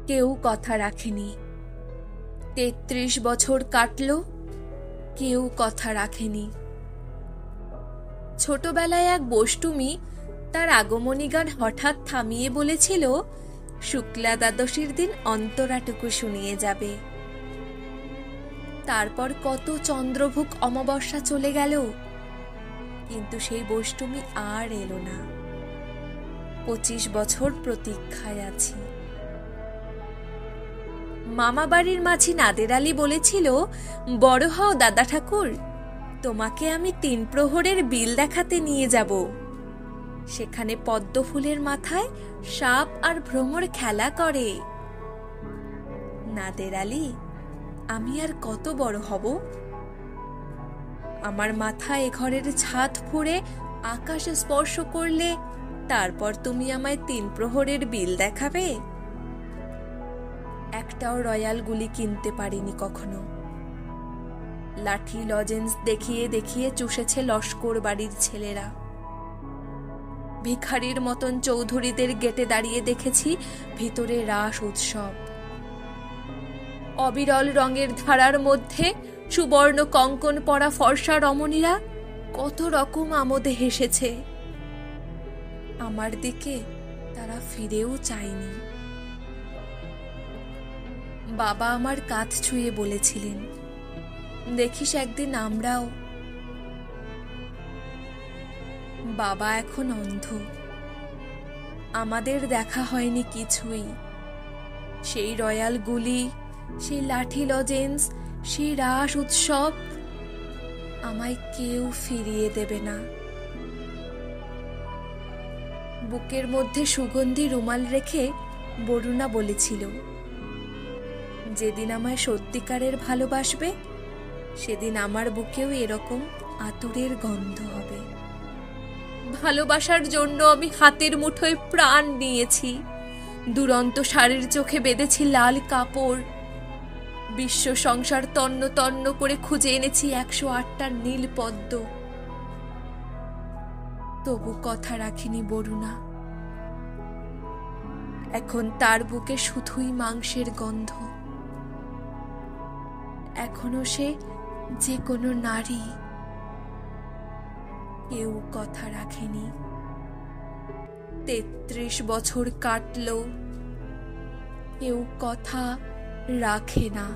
কেউ কথা রাখেনি। ৩৩ বছর কাটল, কেউ কথা রাখেনি। ছোটবেলায় এক বষ্টুমি তার আগমনী গান হঠাৎ থামিয়ে বলেছিল, শুক্লা দ্বাদশীর দিন অন্তরাটুকু শুনিয়ে যাবে। তারপর কত চন্দ্রভোগ অমাবস্যা চলে গেল, কিন্তু সেই বষ্টুমি আর এলো না। ২৫ বছর প্রতীক্ষায় আছি। মামা বাড়ির মাঝি নাদের আলী বলেছিল, বড় হও দাদা ঠাকুর, তোমাকে আমি ৩ প্রহরের বিল দেখাতে নিয়ে যাব। সেখানে পদ্ম ফুলের মাথায় সাপ আর ভ্রমর খেলা করে। নাদের আলী, আমি আর কত বড় হব? আমার মাথা এ ঘরের ছাদ ফুঁড়ে আকাশে স্পর্শ করলে তারপর তুমি আমায় ৩ প্রহরের বিল দেখাবে? একটাও রয়্যাল গুলি কিনতে পারিনি কখনো। লাঠি লজেন্স দেখিয়ে দেখিয়ে চুষেছে লস্কর বাড়ির ছেলেরা। ভিখারির মতন চৌধুরীদের গেটে দাঁড়িয়ে দেখেছি ভিতরে রাস উৎসব। অবিরল রঙের ধারার মধ্যে সুবর্ণ কঙ্কন পরা ফর্সা রমণীরা কত রকম আমোদে হেসেছে। আমার দিকে তারা ফিরেও চায়নি। বাবা আমার কাঁধ ছুঁয়ে বলেছিলেন, দেখিস একদিন আমরাও। বাবা এখন অন্ধ। আমাদের দেখা হয়নি কিছুই। সেই রয়্যাল গুলি, সেই লাঠি লজেন্স, সেই রাস উৎসব আমায় কেউ ফিরিয়ে দেবে না। বুকের মধ্যে সুগন্ধি রুমাল রেখে বরুণা বলেছিল, যেদিন আমায় সত্যিকারের ভালোবাসবে সেদিন আমার বুকেও এরকম আতরের গন্ধ হবে। ভালোবাসার জন্য আমি হাতের মুঠোয় প্রাণ নিয়েছি। দুরন্ত শাড়ির চোখে বেঁধেছি লাল কাপড়। বিশ্ব সংসার তন্ন তন্ন করে খুঁজে এনেছি ১০৮টা নীল পদ্ম। তবু কথা রাখিনি বরুণা। এখন তার বুকে শুধুই মাংসের গন্ধ। এখনো সে যে কোনো নারী। কেউ কথা রাখেনি। ৩৩ বছর কাটল, কেউ কথা রাখে না।